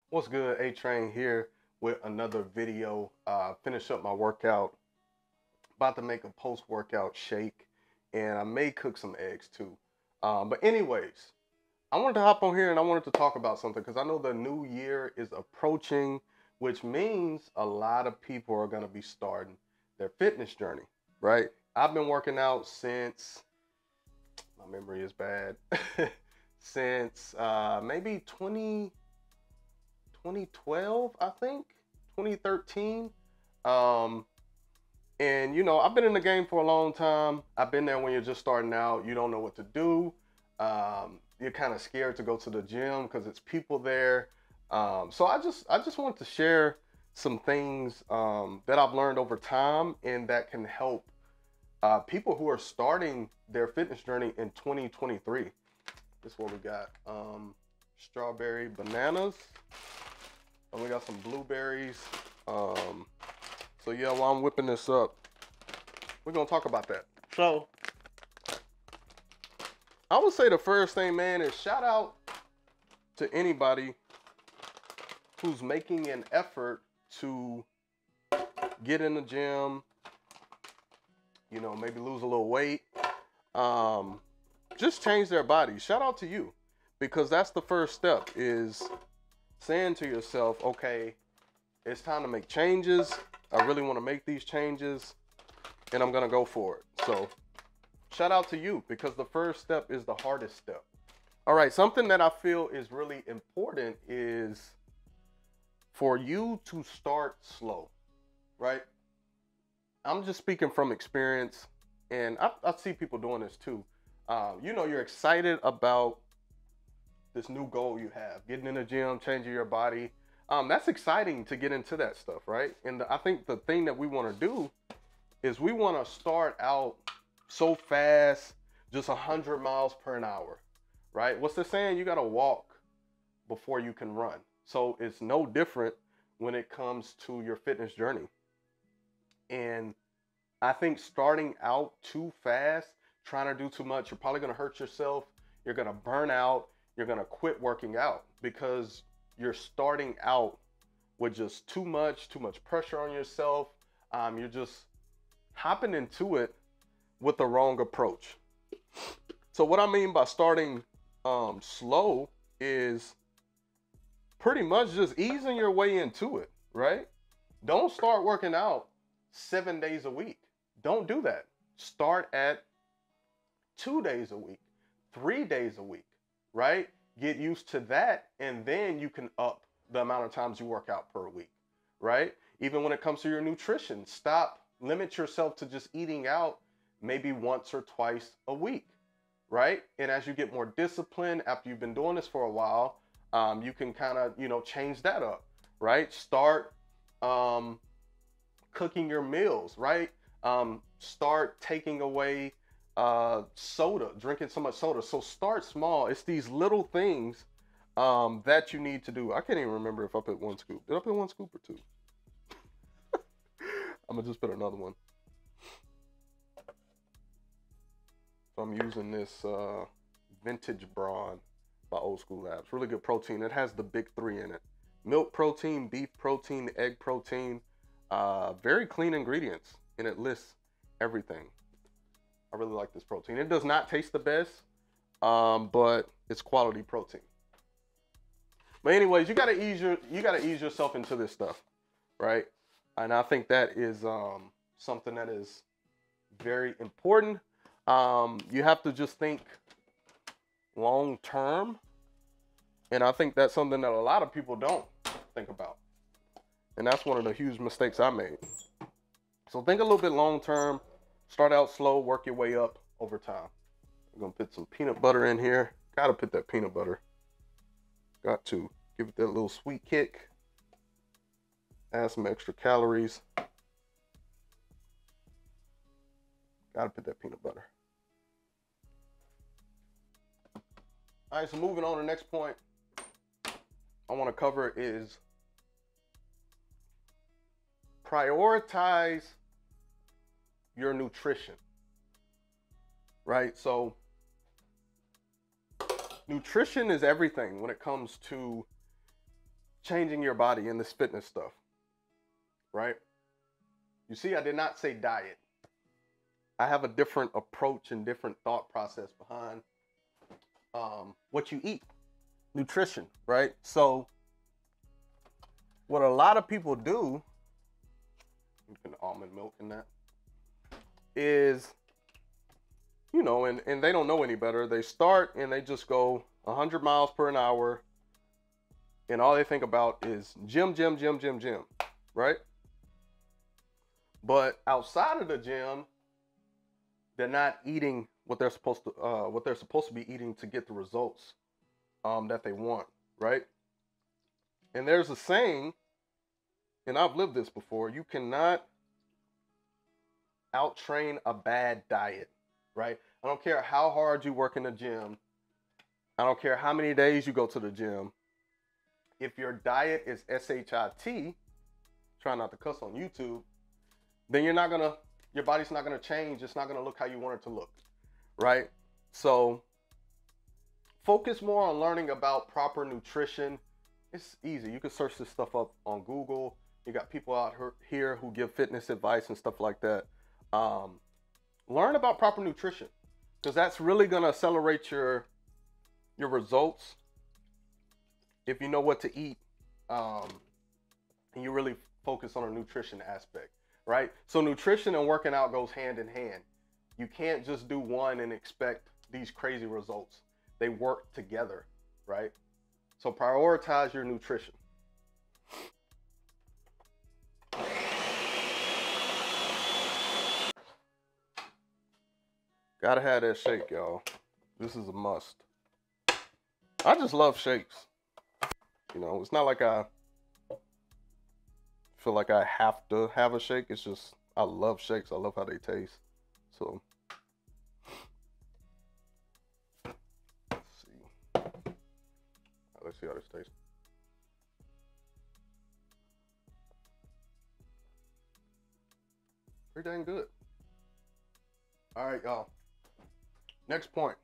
What's good? A-Train here with another video. Finish up my workout. About to make a post-workout shake, and I may cook some eggs too. But anyways, I wanted to hop on here and I wanted to talk about something because I know the new year is approaching, which means a lot of people are going to be starting their fitness journey, right? I've been working out since, my memory is bad, since maybe 2012, I think, 2013. Um, and I've been in the game for a long time. I've been there when you're just starting out. You don't know what to do. You're kind of scared to go to the gym because it's people there. So I just want to share some things that I've learned over time and that can help people who are starting their fitness journey in 2023. This is what we got. Strawberry bananas. And we got some blueberries. So yeah, while I'm whipping this up, we're gonna talk about that. So I would say the first thing, man, is shout out to anybody who's making an effort to get in the gym, maybe lose a little weight, just change their body. Shout out to you, because that's the first step, is saying to yourself, okay, it's time to make changes. I really want to make these changes and I'm going to go for it. So shout out to you, because the first step is the hardest step. All right. Something that I feel is really important is for you to start slow, right? I'm just speaking from experience, and I see people doing this too. You're excited about this new goal you have, getting in the gym, changing your body. That's exciting to get into that stuff, right? And I think the thing that we want to do is we want to start out so fast, just 100 miles per hour, right? What's the saying? You got to walk before you can run. So it's no different when it comes to your fitness journey. And I think starting out too fast, trying to do too much, you're probably going to hurt yourself. You're going to burn out. You're going to quit working out because you're starting out with just too much pressure on yourself. You're just hopping into it with the wrong approach. So what I mean by starting slow is pretty much just easing your way into it, right? Don't start working out 7 days a week. Don't do that. Start at 2 days a week, 3 days a week, right? Get used to that, and then you can up the amount of times you work out per week, right? Even when it comes to your nutrition, limit yourself to just eating out maybe once or twice a week, right? And as you get more disciplined, after you've been doing this for a while, you can kind of, change that up, right? Start cooking your meals, right? Start taking away soda, drinking so much soda. So start small. It's these little things that you need to do. I can't even remember if I put one scoop. Did I put one scoop or two? I'm gonna just put another one. So I'm using this vintage brawn by Old School Labs. Really good protein. It has the big three in it: milk protein, beef protein, egg protein. Very clean ingredients, and it lists everything. I really like this protein. It does not taste the best, but it's quality protein. But anyways, you gotta ease yourself into this stuff, right? And I think that is something that is very important. You have to just think long term, and I think that's something that a lot of people don't think about, and that's one of the huge mistakes I made. So think a little bit long term. Start out slow, work your way up over time. I'm gonna put some peanut butter in here. Gotta put that peanut butter. Got to give it that little sweet kick. Add some extra calories. Gotta put that peanut butter. All right, so moving on to the next point I want to cover is prioritize your nutrition, right? So nutrition is everything when it comes to changing your body in this fitness stuff, right? You see, I did not say diet. I have a different approach and different thought process behind what you eat, nutrition, right? So what a lot of people do, you can almond milk in that, is, you know, and they don't know any better. They start and they just go 100 miles per an hour, and all they think about is gym, right? But outside of the gym, they're not eating what they're supposed to be eating to get the results that they want, right? And there's a saying, and I've lived this before: you cannot out-train a bad diet, right? I don't care how hard you work in the gym. I don't care how many days you go to the gym. If your diet is SHIT, try not to cuss on YouTube, then your body's not gonna change. It's not gonna look how you want it to look, right? So focus more on learning about proper nutrition. It's easy. You can search this stuff up on Google. You got people out here who give fitness advice and stuff like that. Learn about proper nutrition, because that's really gonna accelerate your results if you know what to eat, and you really focus on a nutrition aspect, right? So nutrition and working out goes hand in hand. You can't just do one and expect these crazy results. They work together, right? So prioritize your nutrition. Gotta have that shake, y'all. This is a must. I just love shakes. You know, it's not like I feel like I have to have a shake. It's just, I love shakes. I love how they taste. So, let's see. Let's see how this tastes. Pretty dang good. All right, y'all. Next point.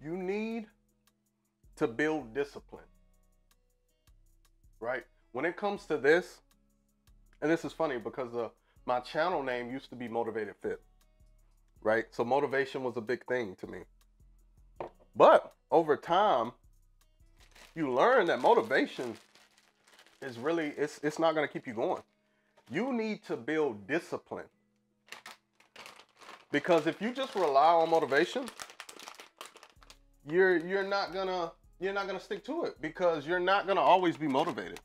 You need to build discipline, right? When it comes to this, and this is funny because my channel name used to be Motivated Fit, right? So motivation was a big thing to me. But over time, you learn that motivation is really, it's not going to keep you going. You need to build discipline, because if you just rely on motivation, you're not gonna stick to it, because you're not gonna always be motivated.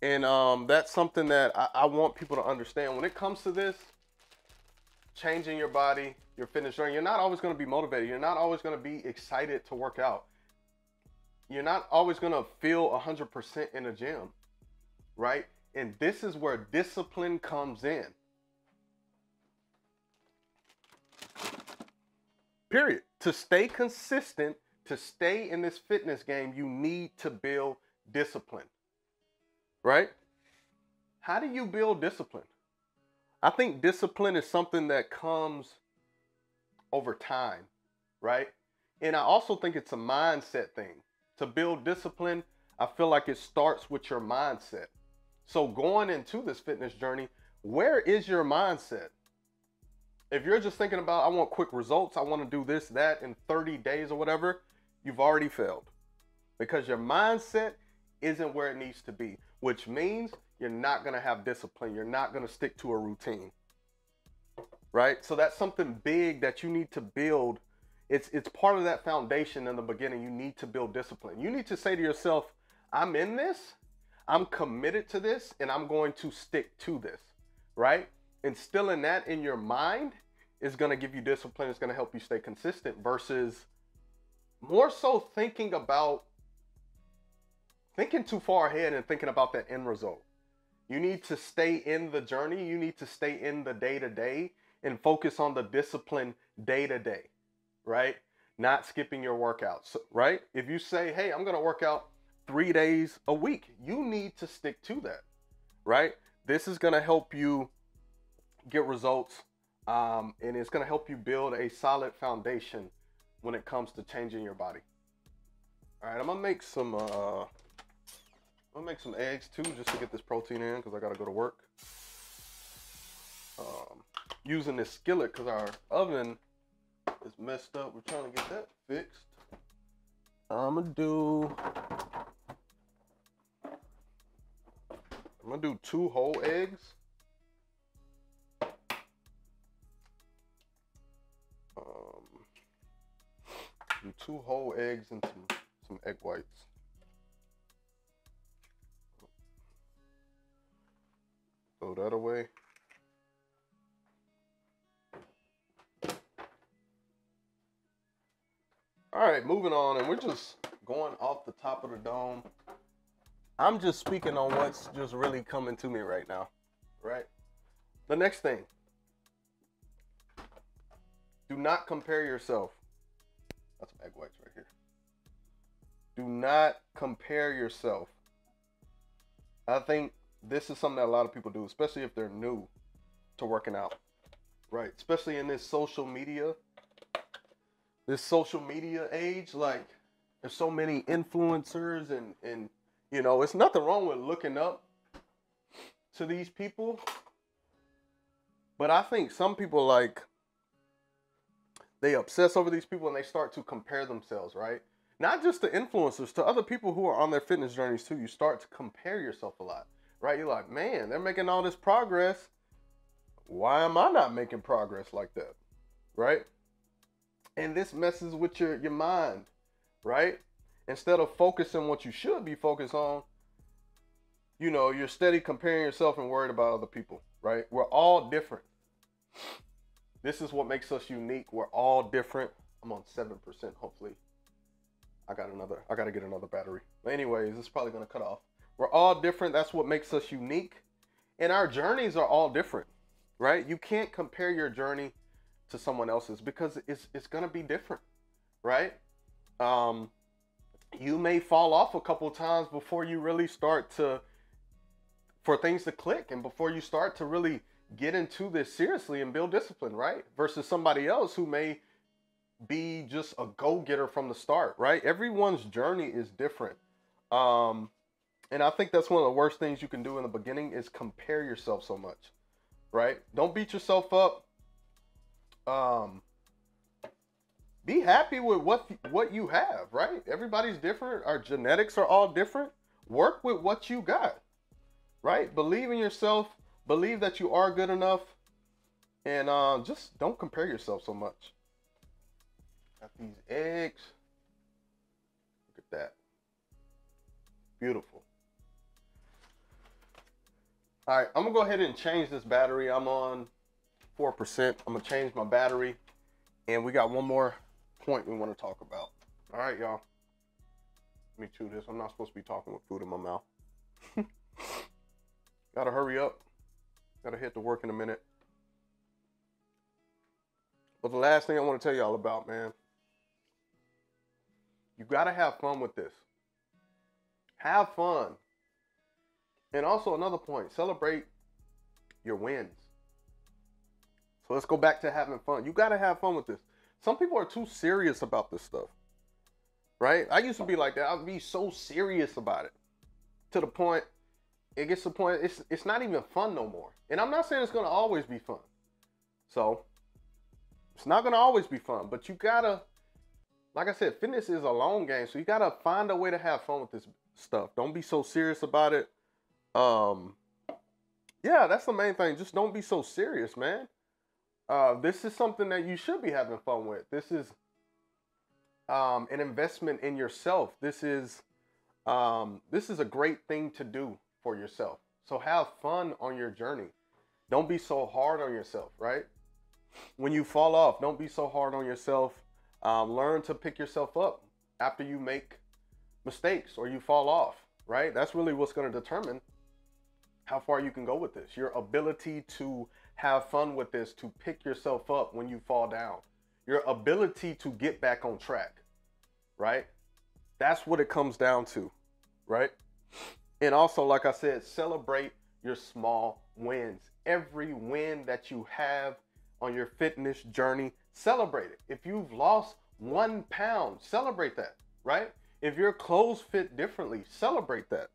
And that's something that I want people to understand. When it comes to this, changing your body, your fitness journey, you're not always gonna be motivated. You're not always gonna be excited to work out. You're not always gonna feel 100% in a gym, right? And this is where discipline comes in. Period. To stay consistent, to stay in this fitness game, you need to build discipline, right? How do you build discipline? I think discipline is something that comes over time, right? And I also think it's a mindset thing. To build discipline, I feel like it starts with your mindset. So going into this fitness journey, where is your mindset? If you're just thinking about, I want quick results, I want to do this, that in 30 days or whatever, you've already failed, because your mindset isn't where it needs to be, which means you're not going to have discipline. You're not going to stick to a routine, right? So that's something big that you need to build. It's part of that foundation in the beginning. You need to build discipline. You need to say to yourself, I'm in this, I'm committed to this, and I'm going to stick to this, right? Instilling that in your mind is going to give you discipline. It's going to help you stay consistent, versus more so thinking too far ahead and thinking about that end result. You need to stay in the journey. You need to stay in the day-to-day and focus on the discipline day-to-day, right? Not skipping your workouts, right? If you say, hey, I'm going to work out 3 days a week, you need to stick to that, right? This is going to help you get results, and it's going to help you build a solid foundation when it comes to changing your body. All right, I'm gonna make some eggs too, just to get this protein in, because I gotta go to work. Using this skillet because our oven is messed up. We're trying to get that fixed. I'm gonna do 2 whole eggs. Do 2 whole eggs and some egg whites. Throw that away. All right, moving on, and we're just going off the top of the dome. I'm just speaking on what's just really coming to me right now, right? The next thing, do not compare yourself. That's some egg whites right here. Do not compare yourself. I think this is something that a lot of people do, especially if they're new to working out, right? Especially in this social media age. Like, there's so many influencers and you know, it's nothing wrong with looking up to these people, but I think some people, like, they obsess over these people and they start to compare themselves, right? Not just to influencers, to other people who are on their fitness journeys too. You start to compare yourself a lot, right? You're like, man, they're making all this progress. Why am I not making progress like that, right? And this messes with your mind, right? Instead of focusing what you should be focused on, you know, you're steady comparing yourself and worried about other people, right? We're all different. This is what makes us unique. We're all different. I'm on 7%, hopefully. I gotta get another battery. But anyways, it's probably gonna cut off. We're all different. That's what makes us unique. And our journeys are all different, right? You can't compare your journey to someone else's because it's gonna be different, right? You may fall off a couple times before you really start for things to click, and before you start to really get into this seriously and build discipline, right? Versus somebody else who may be just a go-getter from the start, right? Everyone's journey is different. And I think that's one of the worst things you can do in the beginning is compare yourself so much, right? Don't beat yourself up. Be happy with what you have, right? Everybody's different. Our genetics are all different. Work with what you got, right? Believe in yourself. Believe that you are good enough. And just don't compare yourself so much. Got these eggs. Look at that. Beautiful. All right, I'm going to go ahead and change this battery. I'm on 4%. I'm going to change my battery. And we got one more point we want to talk about. All right, y'all. Let me chew this. I'm not supposed to be talking with food in my mouth. Gotta hurry up. Gotta hit to work in a minute. But the last thing I want to tell y'all about, man, you gotta have fun with this. Have fun. And also another point, celebrate your wins. So let's go back to having fun. You gotta have fun with this. Some people are too serious about this stuff, right? I used to be like that. I'd be so serious about it to the point, it gets to the point, it's not even fun no more. And I'm not saying it's gonna always be fun. So, it's not gonna always be fun, but you gotta, like I said, fitness is a long game, so you gotta find a way to have fun with this stuff. Don't be so serious about it. Yeah, that's the main thing. Just don't be so serious, man. This is something that you should be having fun with. This is an investment in yourself. This is a great thing to do for yourself. So have fun on your journey. Don't be so hard on yourself, right? When you fall off, don't be so hard on yourself. Learn to pick yourself up after you make mistakes or you fall off, right? That's really what's going to determine how far you can go with this. Your ability to have fun with this, to pick yourself up when you fall down. Your ability to get back on track, right? That's what it comes down to, right? And also, like I said, celebrate your small wins. Every win that you have on your fitness journey, celebrate it. If you've lost 1 pound, celebrate that, right? If your clothes fit differently, celebrate that,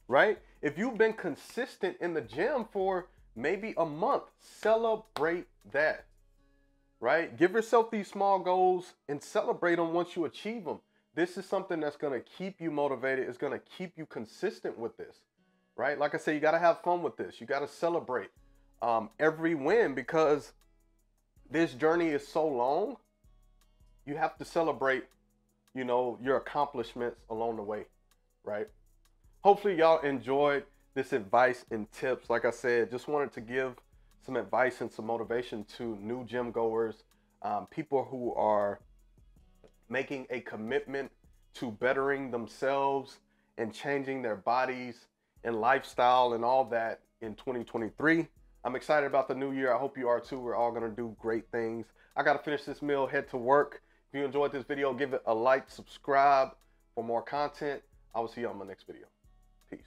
right? If you've been consistent in the gym for maybe a month, celebrate that, right? Give yourself these small goals and celebrate them once you achieve them. This is something that's going to keep you motivated. It's going to keep you consistent with this, right? Like I said, you got to have fun with this. You got to celebrate every win, because this journey is so long. You have to celebrate, you know, your accomplishments along the way, right? Hopefully y'all enjoyed this advice and tips. Like I said, just wanted to give some advice and some motivation to new gym goers, people who are making a commitment to bettering themselves and changing their bodies and lifestyle and all that in 2023. I'm excited about the new year. I hope you are too. We're all gonna do great things. I gotta finish this meal, head to work. If you enjoyed this video, give it a like, subscribe for more content. I will see you on my next video. Peace.